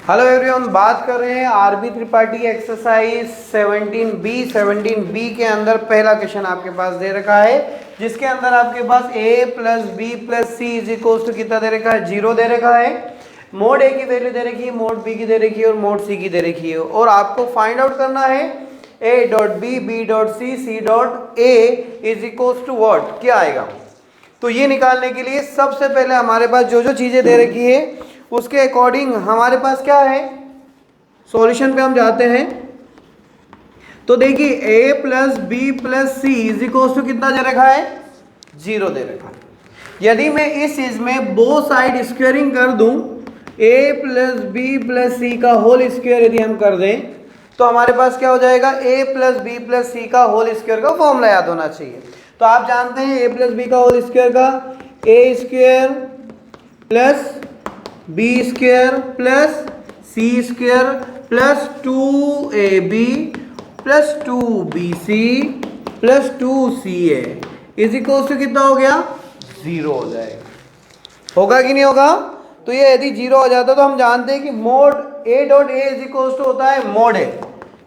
Hello everyone, बात कर रहे हैं आरबी त्रिपाठी एक्सरसाइज 17B के अंदर पहला क्वेश्चन आपके पास दे रखा है, जिसके अंदर आपके पास a plus B plus C is equals to कितना दे रखा है, 0 दे रखा है। मोड ए की वैल्यू दे रखी है, मोड बी की दे रखी है और मोड सी की दे रखी है, और आपको फाइंड आउट करना है a dot B, B dot C, C dot A is equals to what, क्या आएगा। तो ये निकालने के लिए सबसे पहले हमारे पास जो जो चीज़ें दे रखी है उसके अकॉर्डिंग हमारे पास क्या है, सॉल्यूशन पे हम जाते हैं। तो देखिए a plus B plus C is equals to कितना दे रखा है, 0 दे रखा है। यदि मैं इस चीज में बोथ साइड स्क्वायरिंग कर दूं, a plus B plus C का होल स्क्वायर यदि हम कर दें तो हमारे पास क्या हो जाएगा, a plus B plus C का होल स्क्वायर का फॉर्मूला याद होना चाहिए। तो आप जानते हैं a प्लस बी का होल स्क्वायर का a square plus B square plus C square plus 2ab plus 2bc plus 2ca is equal to कितना हो गया, 0 हो जाएगा। होगा कि नहीं होगा। तो ये यदि 0 हो जाता तो हम जानते हैं कि mod a dot A is equal to होता है मोड ए,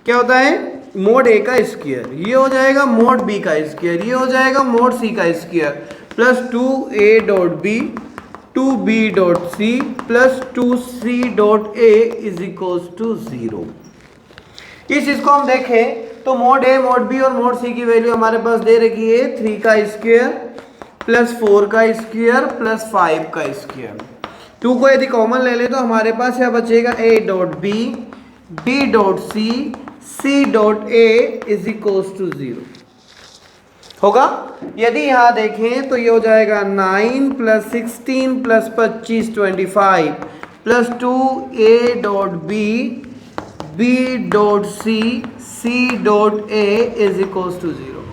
क्या होता है, मोड ए का स्क्वायर, ये हो जाएगा मोड बी का स्क्वायर, ये हो जाएगा मोड सी का square plus 2a dot B 2b dot C plus 2c dot A is equals to 0। इस चीज को हम देखें तो मोड ए, मोड बी और मोड सी की वैल्यू हमारे पास दे रखी है 3 का स्क्वायर प्लस 4 का स्क्वायर प्लस 5 का स्क्वायर। 2 को यदि कॉमन ले ले तो हमारे पास क्या बचेगा, a dot B, b dot C, c dot A is equals to 0 होगा। यदि यहाँ देखें तो ये हो जाएगा 9 plus 16 plus 25 25 plus 2a dot B, b dot C, c dot A is equals to 0।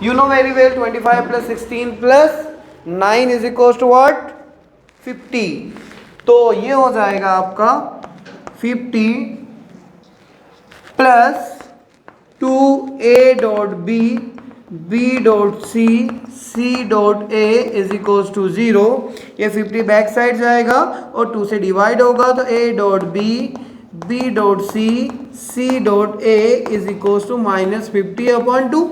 You know very well 25 plus 16 plus 9 is equals to what, 50। तो ये हो जाएगा आपका 50 plus 2a dot B, b dot C, c dot A is equals to 0। ये 50 back side जाएगा और 2 से divide होगा तो a dot B, b dot C, c dot A is equals to -50/2।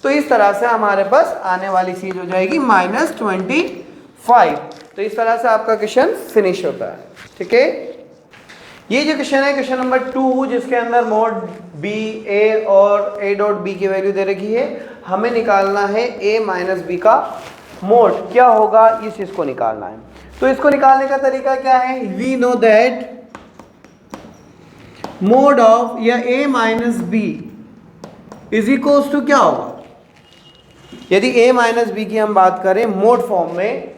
तो इस तरह से हमारे पास आने वाली चीज हो जाएगी -25। तो इस तरह से आपका क्वेश्चन फिनिश होता है, ठीक है। ये जो क्वेश्चन है क्वेश्चन नंबर 2, जिसके अंदर मोड बी, ए और a डॉट बी की वैल्यू दे रखी है, हमें निकालना है a माइनस बी का मोड क्या होगा, इस चीज को निकालना है। तो इसको निकालने का तरीका क्या है, we know that mod of या a minus B is equals to क्या होगा। यदि a माइनस बी की हम बात करें मोड फॉर्म में,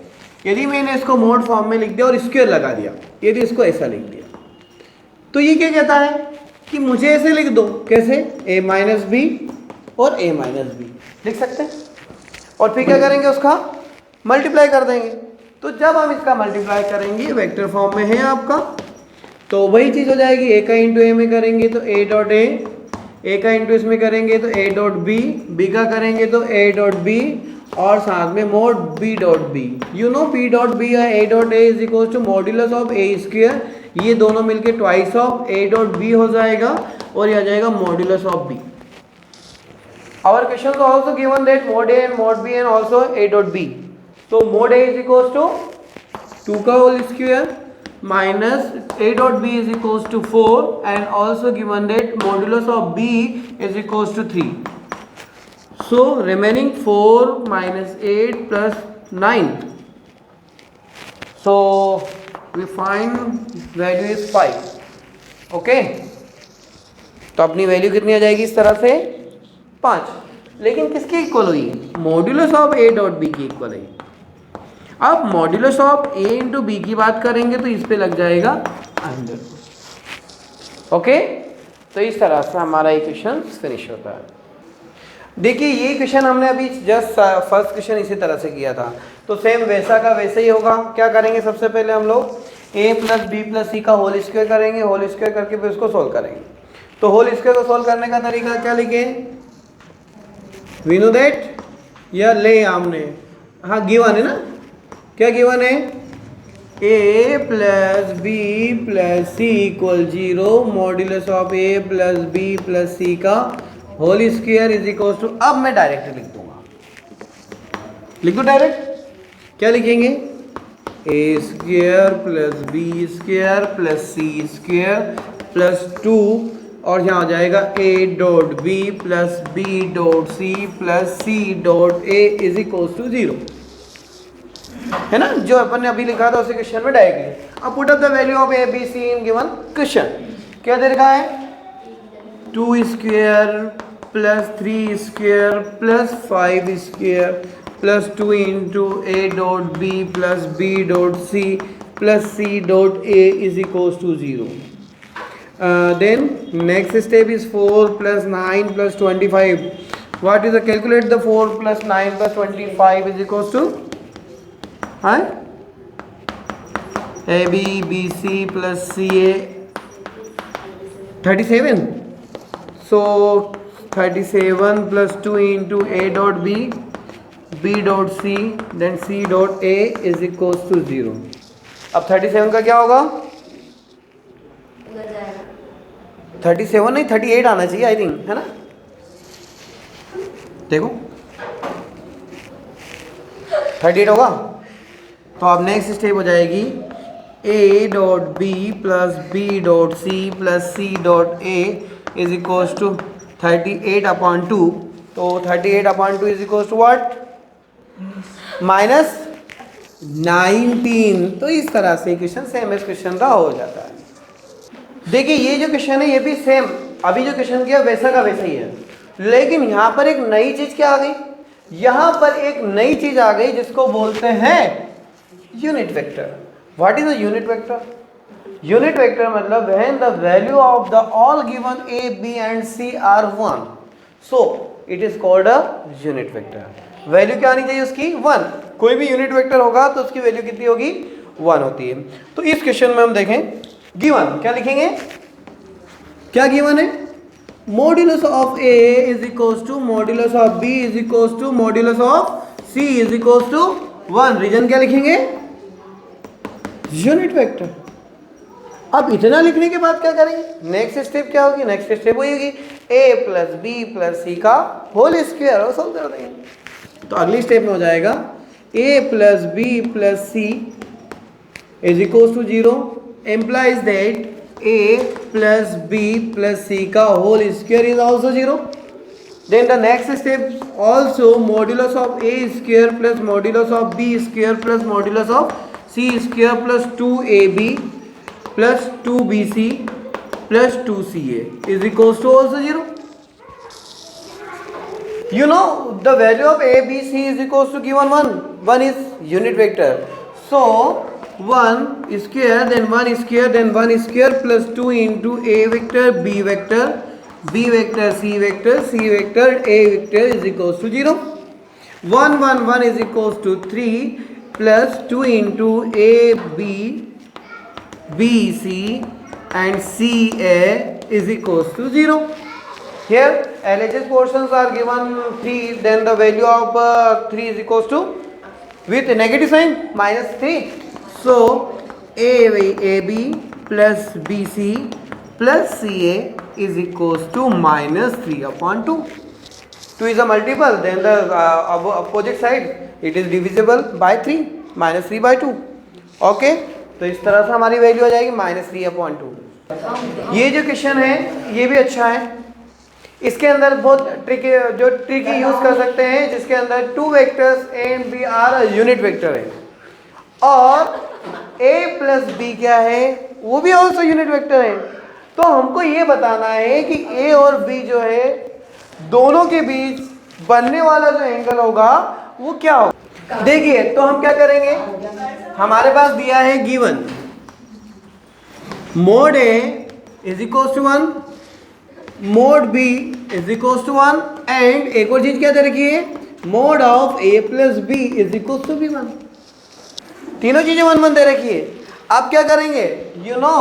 यदि मैंने इसको मोड फॉर्म में लिख दिया और स्क्वायर लगा दिया, यदि इसको ऐसा लिख दिया तो ये क्या कहता है कि मुझे ऐसे लिख दो, कैसे, a माइनस बी और a माइनस बी लिख सकते हैं, और फिर क्या करेंगे, उसका मल्टीप्लाई कर देंगे। तो जब हम इसका मल्टीप्लाई करेंगे वेक्टर फॉर्म में है आपका, तो वही चीज़ हो जाएगी, a का इंटू a में करेंगे तो a डॉट ए का इंटू इसमें करेंगे तो a डॉट बी का करेंगे तो a डॉट बी, और साथ में mod b dot B. You know p dot B या a dot A is equal to modulus of a square, ये दोनों मिलके twice of a dot B हो जाएगा और ये आ जाएगा modulus of b। Our question also given that mod a and mod b and also a dot B. तो mod a is equal to 2 का whole square minus a dot b is equal to 4 and also given that modulus of b is equal to 3। So remaining 4 minus 8 plus 9. So we find value is 5. Okay. तो अपनी value कितनी आ जाएगी इस तरह से, 5। लेकिन किसकी इक्वल हुई, modulus of a dot B की इक्वल है। अब modulus of a into B की बात करेंगे तो इस पे लग जाएगा अंडर। ओके, तो इस तरह से हमारा इक्वेशन फिनिश होता है। देखिए ये क्वेश्चन हमने अभी जस्ट फर्स्ट क्वेश्चन इसी तरह से किया था, तो सेम वैसा का वैसे ही होगा। क्या करेंगे, सबसे पहले हम लोग a plus B plus C का होल स्क्वायर करेंगे, होल स्क्वायर करके फिर उसको सोल्व करेंगे। तो होल स्क्वायर को सोल्व करने का तरीका क्या लिखे, वी नो दैट, या ले हमने, हाँ गिवन है ना, क्या गिवन है, A plus B plus C equal 0 modulus of A plus B plus C का whole square is equal to, अब मैं डायरेक्ट लिख दूंगा, लिख दो डायरेक्ट, क्या लिखेंगे, A square plus B square plus C square plus 2 और यहाँ आ जाएगा A dot B plus B dot C plus C dot A is equal to 0, है ना, जो अपन ने अभी लिखा था उसी क्वेश्चन में डायरेक्टली। अब put up the value of A B C in given question, क्या दे रखा है, 2 square plus 3 square plus 5 square plus 2 into A dot B plus B dot C plus C dot A is equal to 0। Then next step is 4 plus 9 plus 25. What is the, calculate the 4 plus 9 plus 25 is equals to, AB BC plus CA 37. So 37 plus 2 into A dot B, B dot C, then C dot A is equals to 0. अब 37 का क्या होगा, 37 नहीं 38 आना चाहिए I think, है ना, देखो 38 होगा। तो अब नेक्स्ट स्टेप हो जाएगी a dot B plus B dot C plus C dot A is equals to 38/2, तो 38/2 इज इक्वल्स टू व्हाट, -19। तो इस तरह से क्वेश्चन सेम इस क्वेश्चन का हो जाता है। देखिए ये जो क्वेश्चन है ये भी सेम अभी जो क्वेश्चन किया वैसा का वैसा ही है, लेकिन यहाँ पर एक नई चीज क्या आ गई, यहाँ पर एक नई चीज आ गई जिसको बोलते हैं unit vector. What is a unit vector, unit vector मतलब when the value of the all given A B and C are 1, so it is called a unit vector. Value क्या आनी चाहिए उसकी, 1। कोई भी यूनिट वेक्टर होगा तो उसकी वैल्यू कितनी होगी, 1 होती है। तो इस क्वेश्चन में हम देखें गिवन क्या लिखेंगे, क्या गिवन है, modulus of A is equals to modulus of B is equals to modulus of C is equals to 1। Reason क्या लिखेंगे, यूनिट वेक्टर। अब इतना लिखने के बाद क्या करेंगे, नेक्स्ट स्टेप क्या होगी, नेक्स्ट स्टेप होगी ए प्लस बी प्लस सी का होल स्क्वायर और सॉल्व कर देंगे। तो अगली स्टेप में हो जाएगा A plus B plus C is equals to 0 implies that a plus b plus c का whole square is also 0. Then the next step also modulus of a square plus modulus of b square plus modulus of c square plus 2ab plus 2bc plus 2ca is equals to also 0. You know the value of a b c is equals to given 1. 1 is unit vector. So 1 square then 1 square then 1 square plus 2 into a vector b vector c vector c vector a vector is equals to 0. 1 1 1 is equals to 3 plus 2 into a b b c and c a is equals to 0. Here LHS portions are given 3, then the value of 3 is equals to, with negative sign, -3. So AB plus BC plus CA is equals to -3/2. 2 is a multiple, then the opposite side it is divisible by 3, -3/2. Okay, तो इस तरह से हमारी value आ जाएगी -3/2। ये जो question है ये भी अच्छा है, इसके अंदर बहुत ट्रिक यूज कर सकते हैं, जिसके अंदर 2 vectors A and B are unit vector है और a प्लस बी क्या है, वो भी ऑल्सो यूनिट वेक्टर है। तो हमको ये बताना है कि a और b जो है दोनों के बीच बनने वाला जो एंगल होगा वो क्या होगा। देखिए तो हम क्या करेंगे, हमारे पास दिया है given mod a is equal to 1, mod b is equal to 1 and एक और चीज क्या दे रखी है, mod of a plus b is equal to b 1। तीनों चीजें 1 1 दे रखी है। अब क्या करेंगे, you know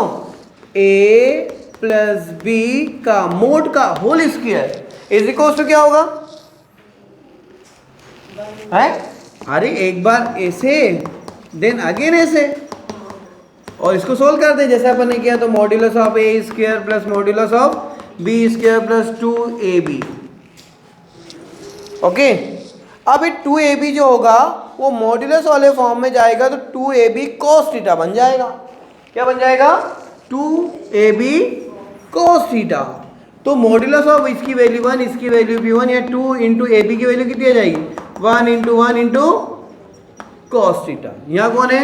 a plus B का मोड का whole square is equal to क्या होगा, है, अरे एक बार ऐसे देन अगेन ऐसे, और इसको सोल्व कर दें जैसे अपन ने किया, तो modulus of A square plus modulus of B square plus 2ab। Okay, अब ये 2ab जो होगा वो मॉड्यूलस वाले फॉर्म में जाएगा तो 2ab cos थीटा बन जाएगा। क्या बन जाएगा? 2ab cos theta. तो मॉड्यूलस ऑफ इसकी वैल्यू 1, इसकी वैल्यू भी 1, या 2 इंटू ए बी की वैल्यू कितनी आ जाएगी? 1 इंटू cos थीटा। यहाँ कौन है?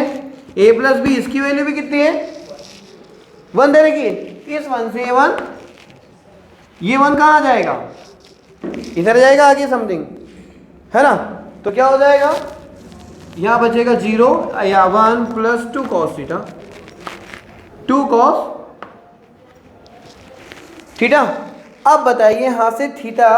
a प्लस बी, इसकी वैल्यू भी कितनी है? 1 दे रखी है। इस 1 से 1, ये 1 कहाँ जाएगा? इधर जाएगा आगे समथिंग, है ना? तो क्या हो जाएगा? यहाँ बचेगा 0 या 1 plus 2 cos theta, 2 cos theta. अब बताइए यहाँ से थीटा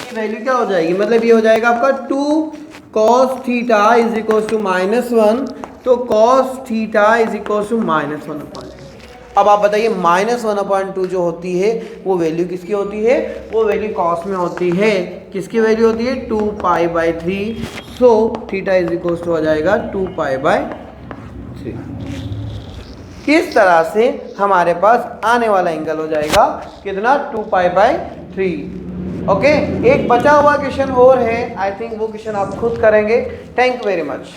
की वैल्यू क्या हो जाएगी? मतलब ये हो जाएगा आपका 2 cos theta is equal to -1, तो cos theta is equal to -1/2। अब आप बताइए -1/2 जो होती है वो वैल्यू किसकी होती है? वो वैल्यू cos में होती है। किसकी वैल्यू होती है? 2π/3। So theta is equal to हो जाएगा 2π/3। इस तरह से हमारे पास आने वाला एंगल हो जाएगा कितना? 2π/3। ओके, एक बचा हुआ क्वेश्चन और है, आई थिंक वो क्वेश्चन आप खुद करेंगे। Thank you very much.